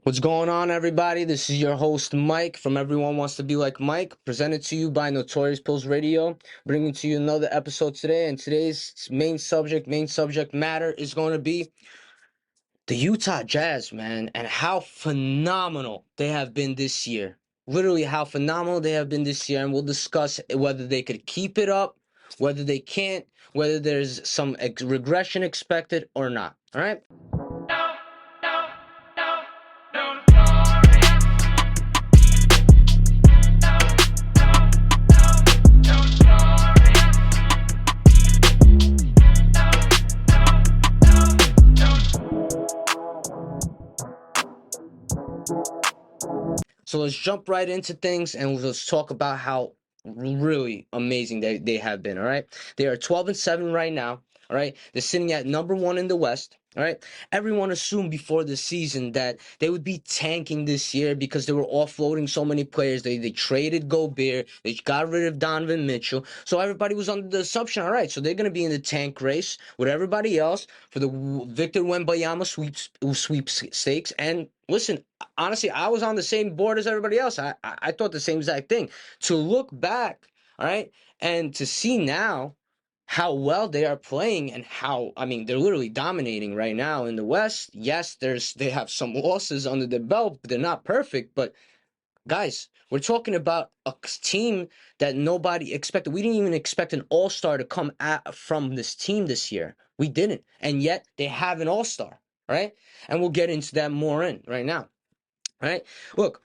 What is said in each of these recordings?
What's going on, everybody? This is your host, Mike, from Everyone Wants to Be Like Mike, presented to you by Notorious Pulls Radio, bringing to you another episode today. And today's main subject matter is going to be the Utah Jazz, man, and how phenomenal they have been this year. Literally, how phenomenal they have been this year. And we'll discuss whether they could keep it up, whether they can't, whether there's some regression expected or not. All right? So let's jump right into things and let's talk about how really amazing they have been. All right. They are 12-7 right now. All right. They're sitting at number 1 in the West. All right. Everyone assumed before the season that they would be tanking this year because they were offloading so many players. They traded Gobert. They got rid of Donovan Mitchell. So everybody was under the assumption, all right, so they're going to be in the tank race with everybody else for the Victor Wembanyama sweepstakes. And listen, honestly, I was on the same board as everybody else. I thought the same exact thing. To look back, all right, and to see now how well they are playing and how, I mean, they're literally dominating right now in the West. Yes, they have some losses under their belt, but they're not perfect. But guys, we're talking about a team that nobody expected. We didn't even expect an all-star to come from this team this year. We didn't. And yet they have an all-star, right? And we'll get into that more right now. All right? Look,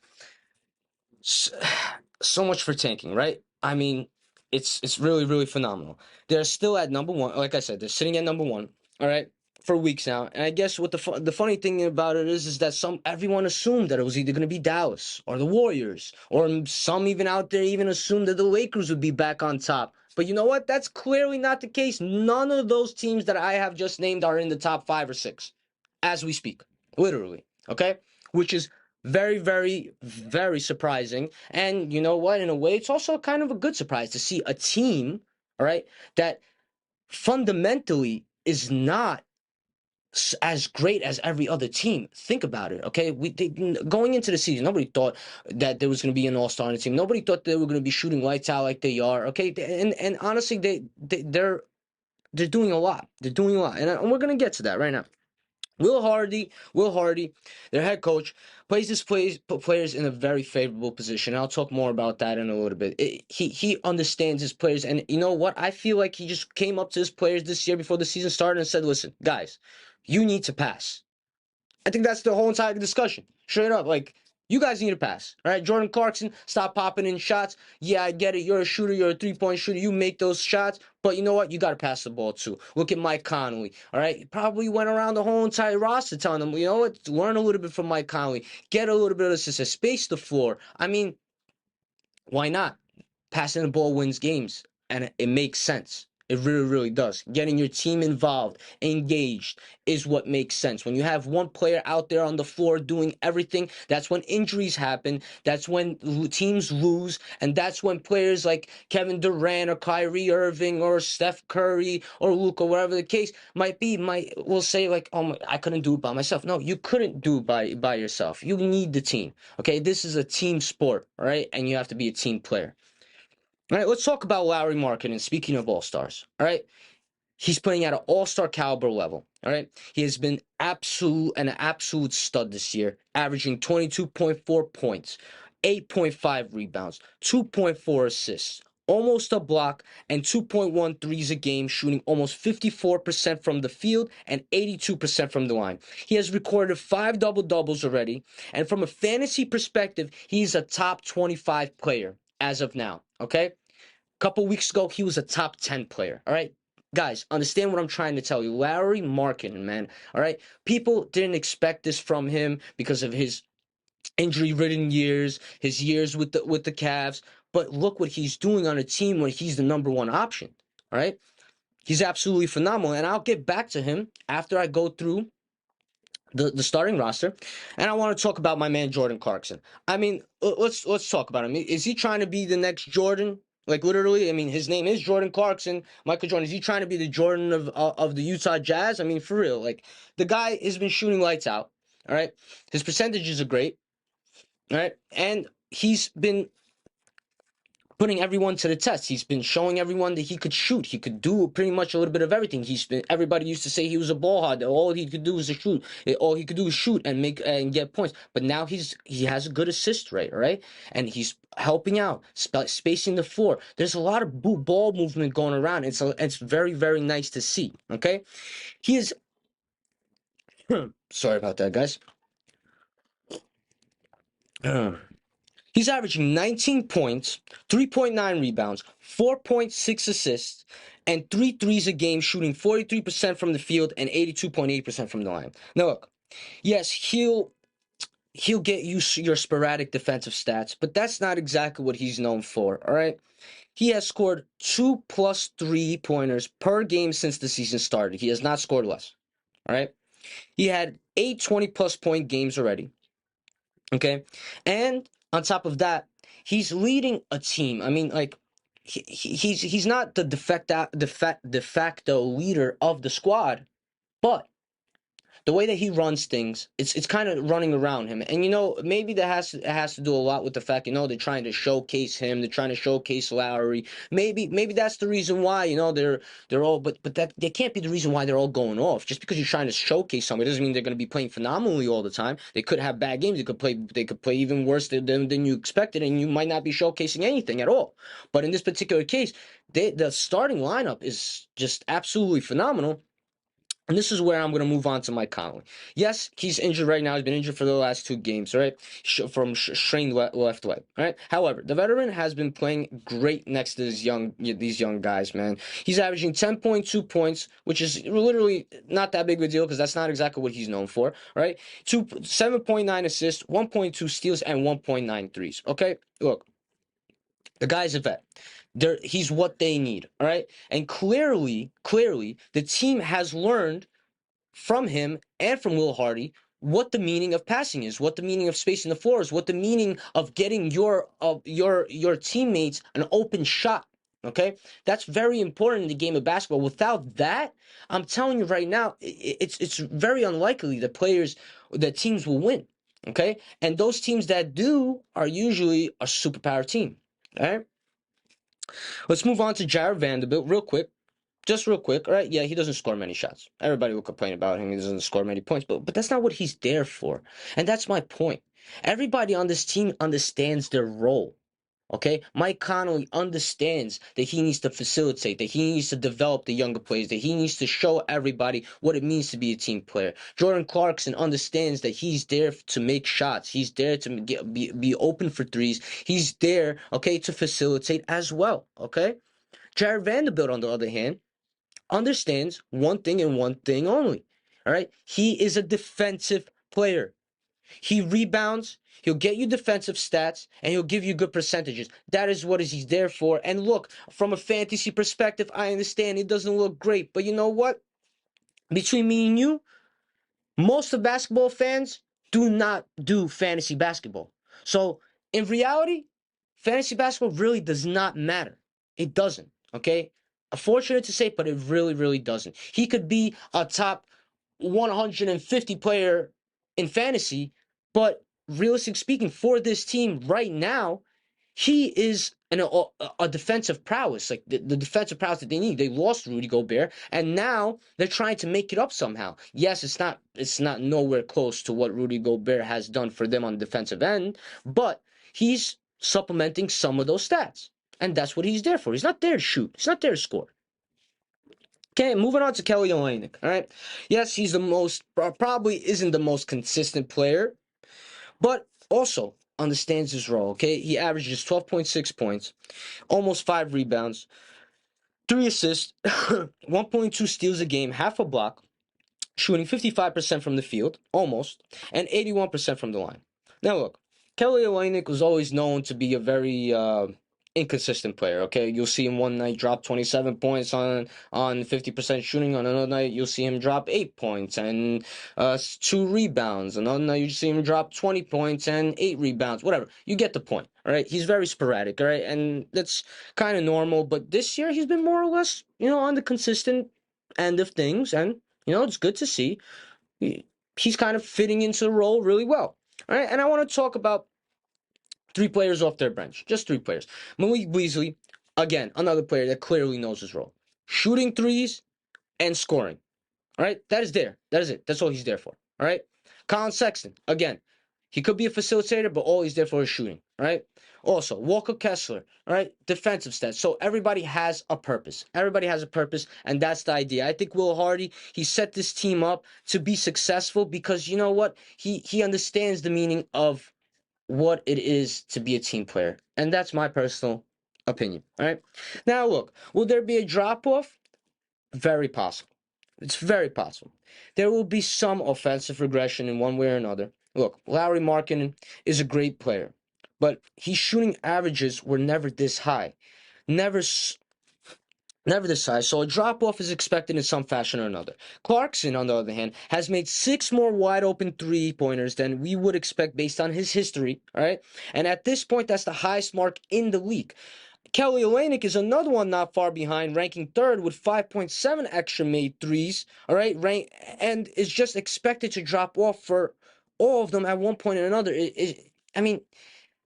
so much for tanking, right? I mean, it's really, really phenomenal. They're still at number 1. Like I said, they're sitting at number 1, all right, for weeks now. And I guess what the funny thing about it is that everyone assumed that it was either going to be Dallas or the Warriors, or some even out there even assumed that the Lakers would be back on top. But you know what? That's clearly not the case. None of those teams that I have just named are in the top 5 or 6 as we speak, literally, okay? Which is very, very, very surprising. And you know what? In a way, it's also kind of a good surprise to see a team, all right, that fundamentally is not as great as every other team. Think about it, okay? Going into the season, nobody thought that there was going to be an all-star on the team. Nobody thought they were going to be shooting lights out like they are, okay? And honestly, they're doing a lot. They're doing a lot, and we're going to get to that right now. Will Hardy, their head coach, plays his players in a very favorable position. I'll talk more about that in a little bit. He understands his players, and you know what? I feel like he just came up to his players this year before the season started and said, listen, guys, you need to pass. I think that's the whole entire discussion. Straight up, like, you guys need to pass. All right, Jordan Clarkson, stop popping in shots. Yeah, I get it. You're a shooter. You're a three-point shooter. You make those shots. But you know what? You got to pass the ball, too. Look at Mike Conley. All right, he probably went around the whole entire roster telling them, you know what? Learn a little bit from Mike Conley. Get a little bit of assist. Space the floor. I mean, why not? Passing the ball wins games, and it makes sense. It really, really does. Getting your team involved, engaged, is what makes sense. When you have one player out there on the floor doing everything, that's when injuries happen. That's when teams lose. And that's when players like Kevin Durant or Kyrie Irving or Steph Curry or Luka, whatever the case might be, will say like, oh, I couldn't do it by myself. No, you couldn't do it by yourself. You need the team. Okay, this is a team sport, all right? And you have to be a team player. All right, let's talk about Lauri Markkanen. Speaking of all-stars, all right? He's playing at an all-star caliber level, all right? He has been an absolute stud this year, averaging 22.4 points, 8.5 rebounds, 2.4 assists, almost a block, and 2.1 threes a game, shooting almost 54% from the field and 82% from the line. He has recorded 5 double-doubles already, and from a fantasy perspective, he's a top 25 player as of now, okay? A couple weeks ago, he was a top 10 player, all right? Guys, understand what I'm trying to tell you. Lauri Markkanen, man, all right? People didn't expect this from him because of his injury-ridden years, his years with the Cavs, but look what he's doing on a team where he's the number 1 option, all right? He's absolutely phenomenal, and I'll get back to him after I go through the starting roster, and I want to talk about my man Jordan Clarkson. I mean, let's talk about him. Is he trying to be the next Jordan? Like literally, I mean, his name is Jordan Clarkson, Michael Jordan. Is he trying to be the Jordan of the Utah Jazz? I mean, for real, like the guy has been shooting lights out. All right, his percentages are great. All right, and he's been putting everyone to the test. He's been showing everyone that he could shoot. He could do pretty much a little bit of everything. Everybody used to say he was a ball hog. All he could do was to shoot. All he could do is shoot and make and get points. But now he has a good assist rate, right? And he's helping out, spacing the floor. There's a lot of ball movement going around. It's very very nice to see. Okay, he is. Sorry about that, guys. He's averaging 19 points, 3.9 rebounds, 4.6 assists, and 3 threes a game, shooting 43% from the field and 82.8% from the line. Now look, yes, he'll get you your sporadic defensive stats, but that's not exactly what he's known for, all right? He has scored 2 plus 3-pointers per game since the season started. He has not scored less, all right? He had 8 20-plus point games already. Okay, and on top of that, he's leading a team. I mean, like he's not the de facto leader of the squad, but the way that he runs things, it's kind of running around him. And maybe that has to do a lot with the fact, they're trying to showcase him, they're trying to showcase Lowry. Maybe that's the reason why, they're all but that can't be the reason why they're all going off. Just because you're trying to showcase somebody doesn't mean they're going to be playing phenomenally all the time. They could have bad games. They could play even worse than you expected, and you might not be showcasing anything at all. But in this particular case, the starting lineup is just absolutely phenomenal. And this is where I'm going to move on to Mike Conley. Yes, he's injured right now. He's been injured for the last 2 games, right? From strained left leg, right? However, the veteran has been playing great next to these young guys, man. He's averaging 10.2 points, which is literally not that big of a deal because that's not exactly what he's known for, right? 7.9 assists, 1.2 steals, and 1.9 threes, okay? Look, the guy's a vet. He's what they need, all right? And clearly, the team has learned from him and from Will Hardy what the meaning of passing is, what the meaning of spacing the floor is, what the meaning of getting your teammates an open shot. Okay, that's very important in the game of basketball. Without that, I'm telling you right now, it's very unlikely that teams will win. Okay, and those teams that do are usually a superpower team. All right. Let's move on to Jared Vanderbilt real quick. Just real quick, all right? Yeah, he doesn't score many shots. Everybody will complain about him. He doesn't score many points, but that's not what he's there for. And that's my point. Everybody on this team understands their role. Okay? Mike Conley understands that he needs to facilitate, that he needs to develop the younger players, that he needs to show everybody what it means to be a team player. Jordan Clarkson understands that he's there to make shots. He's there to be open for threes. He's there, okay, to facilitate as well. Okay? Jared Vanderbilt, on the other hand, understands one thing and one thing only. All right? He is a defensive player. He rebounds, he'll get you defensive stats, and he'll give you good percentages. That is what he's there for. And look, from a fantasy perspective, I understand it doesn't look great, but you know what? Between me and you, most of basketball fans do not do fantasy basketball. So, in reality, fantasy basketball really does not matter. It doesn't, okay? Unfortunate to say, but it really, really doesn't. He could be a top 150 player in fantasy, but realistically speaking, for this team right now, he is a defensive prowess, like the defensive prowess that they need. They lost Rudy Gobert, and now they're trying to make it up somehow. Yes, it's not nowhere close to what Rudy Gobert has done for them on the defensive end, but he's supplementing some of those stats, and that's what he's there for. He's not there to shoot. He's not there to score. Okay, moving on to Kelly Olynyk. All right, yes, he's probably isn't the most consistent player, but also understands his role. Okay, he averages 12.6 points, almost 5 rebounds, 3 assists, 1.2 steals a game, half a block, shooting 55% from the field, almost, and 81% from the line. Now look, Kelly Olynyk was always known to be a very inconsistent player. Okay, you'll see him one night drop 27 points on 50% shooting. On another night, you'll see him drop 8 points and 2 rebounds. Another night, you see him drop 20 points and 8 rebounds. Whatever, you get the point. All right, he's very sporadic. All right, and that's kind of normal. But this year, he's been more or less, on the consistent end of things, and it's good to see. he's kind of fitting into the role really well. All right, and I want to talk about three players off their bench, just three players. Malik Beasley, again, another player that clearly knows his role, shooting threes and scoring. All right, that is there. That is it. That's all he's there for. All right, Colin Sexton, again, he could be a facilitator, but all he's there for is shooting. All right. Also, Walker Kessler, all right, defensive stats. So everybody has a purpose. Everybody has a purpose, and that's the idea. I think Will Hardy, he set this team up to be successful because you know what? He understands the meaning of what it is to be a team player. And that's my personal opinion. All right. Now, look, will there be a drop off? Very possible. It's very possible. There will be some offensive regression in one way or another. Look, Larry Markkinen is a great player, but his shooting averages were never this high. Never Never this high, so a drop off is expected in some fashion or another. Clarkson, on the other hand, has made 6 more wide open 3-pointers than we would expect based on his history, all right? And at this point, that's the highest mark in the league. Kelly Olynyk is another one not far behind, ranking third with 5.7 extra made threes, all right? And is just expected to drop off for all of them at one point or another. I mean,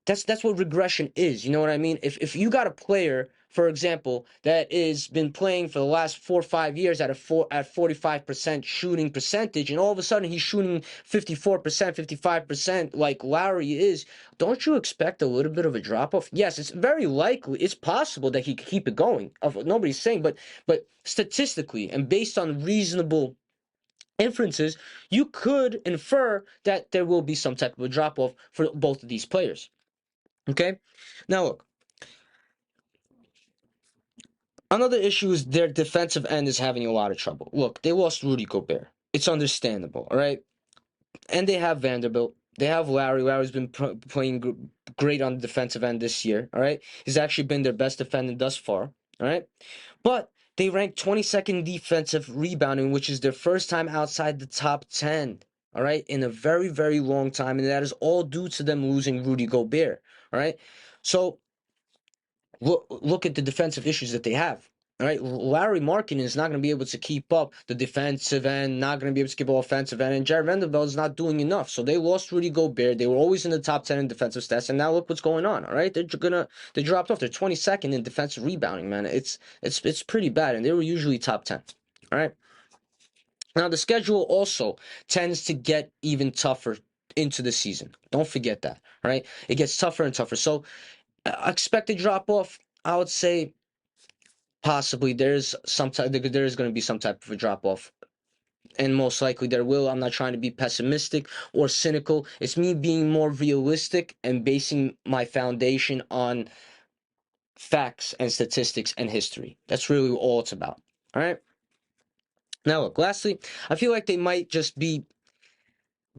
that's what regression is. You know what I mean? If you got a player, for example, that is been playing for the last 4 or 5 years at 45% shooting percentage, and all of a sudden he's shooting 54%, 55% like Lowry is, don't you expect a little bit of a drop off? Yes, it's very likely, it's possible that he could keep it going. Nobody's saying, but statistically and based on reasonable inferences, you could infer that there will be some type of a drop off for both of these players. Okay? Now look. Another issue is their defensive end is having a lot of trouble. Look, they lost Rudy Gobert. It's understandable, all right? And they have Vanderbilt. They have Larry. Larry's been playing great on the defensive end this year, all right? He's actually been their best defender thus far, all right? But they ranked 22nd defensive rebounding, which is their first time outside the top 10, all right, in a very, very long time. And that is all due to them losing Rudy Gobert, all right? So look at the defensive issues that they have. All right, Larry Markkinen is not going to be able to keep up the defensive end, not going to be able to keep up offensive end, and Jared Vanderbilt is not doing enough. So they lost Rudy Gobert. They were always in the top 10 in defensive stats, and now look what's going on. All right, they dropped off. They're 22nd in defensive rebounding, man. It's pretty bad, and they were usually top 10. All right. Now the schedule also tends to get even tougher into the season. Don't forget that. All right, it gets tougher and tougher. So expected drop off, I would say possibly there is going to be some type of a drop off, and most likely there will. I'm not trying to be pessimistic or cynical. It's me being more realistic and basing my foundation on facts and statistics and history. That's really all it's about. All right. Now look, lastly, I feel like they might just be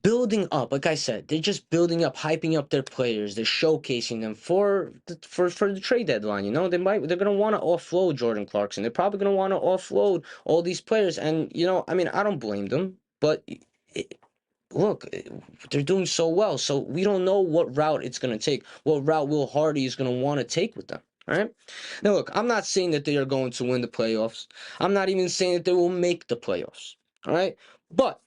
building up. Like I said, they're just building up, hyping up their players. They're showcasing them for the trade deadline. You know, they're gonna want to offload Jordan Clarkson. They're probably gonna want to offload all these players. And you know, I mean, I don't blame them, but look, they're doing so well. So we don't know what route it's gonna take. What route Will Hardy is gonna want to take with them. All right. Now look, I'm not saying that they are going to win the playoffs. I'm not even saying that they will make the playoffs. All right, but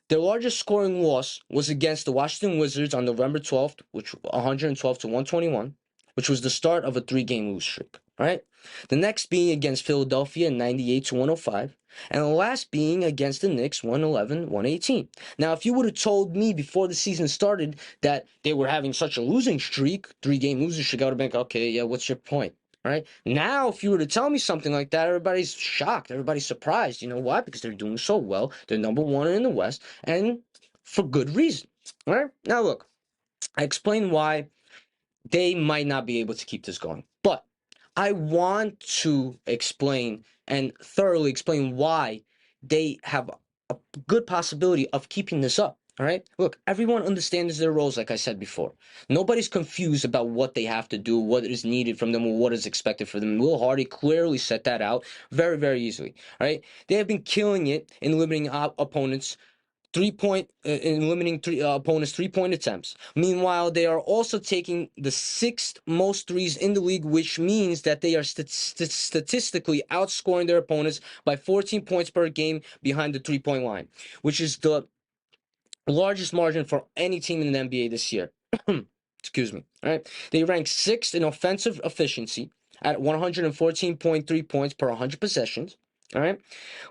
their largest scoring loss was against the Washington Wizards on November 12th, which 112 to 121, which was the start of a 3-game lose streak. All right. The next being against Philadelphia 98 to 105, and the last being against the Knicks 111 118. Now, if you would have told me before the season started that they were having such a losing streak, 3-game losing streak, I would have been like, okay, yeah, what's your point? All right. Now, if you were to tell me something like that, everybody's shocked. Everybody's surprised. You know why? Because they're doing so well. They're number one in the West, and for good reason. All right. Now, look, I explained why they might not be able to keep this going, but I want to explain and thoroughly explain why they have a good possibility of keeping this up. All right. Look, everyone understands their roles, like I said before. Nobody's confused about what they have to do, what is needed from them, or what is expected for them. Will Hardy clearly set that out very, very easily. All right. They have been killing it in limiting opponents 3-point in limiting opponents' 3-point attempts. Meanwhile, they are also taking the 6th most threes in the league, which means that they are statistically outscoring their opponents by 14 points per game behind the 3-point line, which is the Largest margin for any team in the NBA this year. Excuse me. All right. They rank sixth in offensive efficiency at 114.3 points per 100 possessions. All right.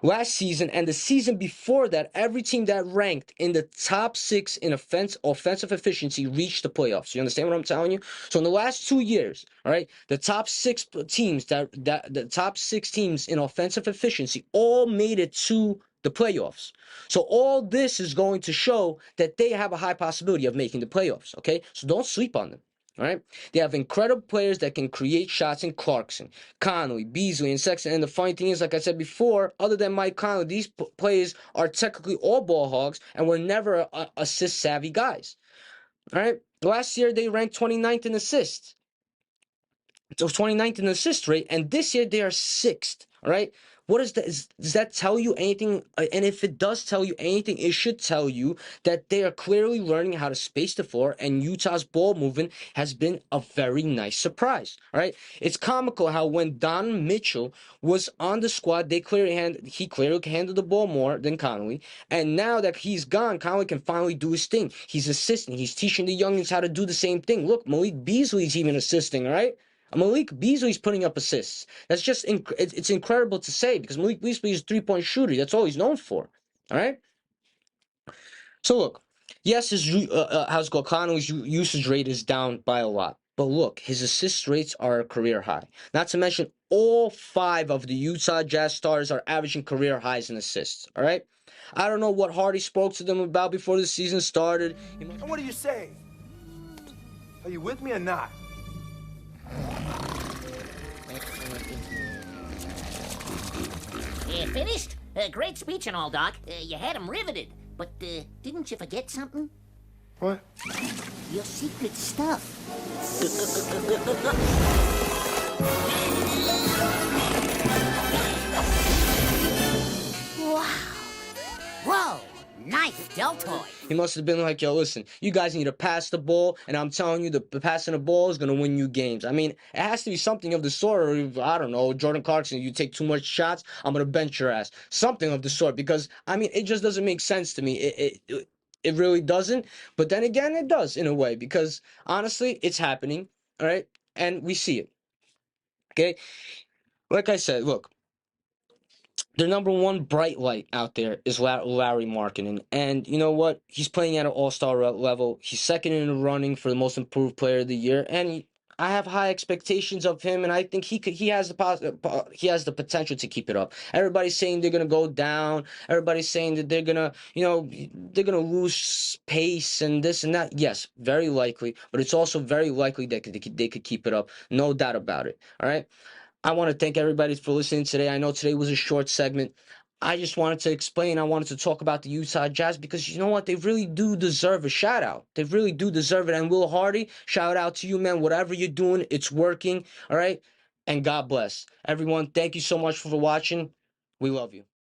Last season and the season before that, every team that ranked in the top six in offensive efficiency reached the playoffs. You understand what I'm telling you? So in the last 2 years, all right, the top six teams the top six teams in offensive efficiency all made it to the playoffs. So all this is going to show that they have a high possibility of making the playoffs. Okay, so don't sleep on them. All right, they have incredible players that can create shots in Clarkson, Conley, Beasley, and Sexton. And the funny thing is, like I said before, other than Mike Conley, these players are technically all ball hogs and were never assist savvy guys. All right, last year they ranked 29th in assists. So 29th in assist rate, and this year they are sixth. All right. What is that? Does that tell you anything? And if it does tell you anything, it should tell you that they are clearly learning how to space the floor, and Utah's ball movement has been a very nice surprise. All right. It's comical how when Don Mitchell was on the squad, he clearly handled the ball more than Conley. And now that he's gone, Conley can finally do his thing. He's assisting. He's teaching the youngins how to do the same thing. Look, Malik Beasley's even assisting. All right. Malik Beasley's putting up assists. That's just it's incredible to say because Malik Beasley is a three-point shooter. That's all he's known for. All right. So look, yes, how's Conley's usage rate is down by a lot, but look, his assist rates are a career high. Not to mention, all five of the Utah Jazz stars are averaging career highs in assists. All right. I don't know what Hardy spoke to them about before the season started. And what do you say? Are you with me or not? Finished? Great speech and all, Doc. You had him riveted. But didn't you forget something? What? Your secret stuff. Wow. Whoa. Nice deltoid. He must have been like, yo, listen, you guys need to pass the ball, and I'm telling you, the passing the ball is going to win you games. I mean, it has to be something of the sort, or I don't know, Jordan Clarkson, you take too much shots, I'm going to bench your ass. Something of the sort, because, I mean, it just doesn't make sense to me. It really doesn't, but then again, it does in a way, because, honestly, it's happening, all right, and we see it, okay? Like I said, look, their number one bright light out there is Larry Markkinen. And you know what? He's playing at an all-star level. He's second in the running for the most improved player of the year. And I have high expectations of him, and I think he has the potential to keep it up. Everybody's saying they're gonna go down. Everybody's saying that they're gonna lose pace and this and that. Yes, very likely, but it's also very likely that they could keep it up. No doubt about it. All right. I want to thank everybody for listening today. I know today was a short segment. I just wanted to explain. I wanted to talk about the Utah Jazz because you know what? They really do deserve a shout out. They really do deserve it. And Will Hardy, shout out to you, man. Whatever you're doing, it's working. All right. And God bless. Everyone, thank you so much for watching. We love you.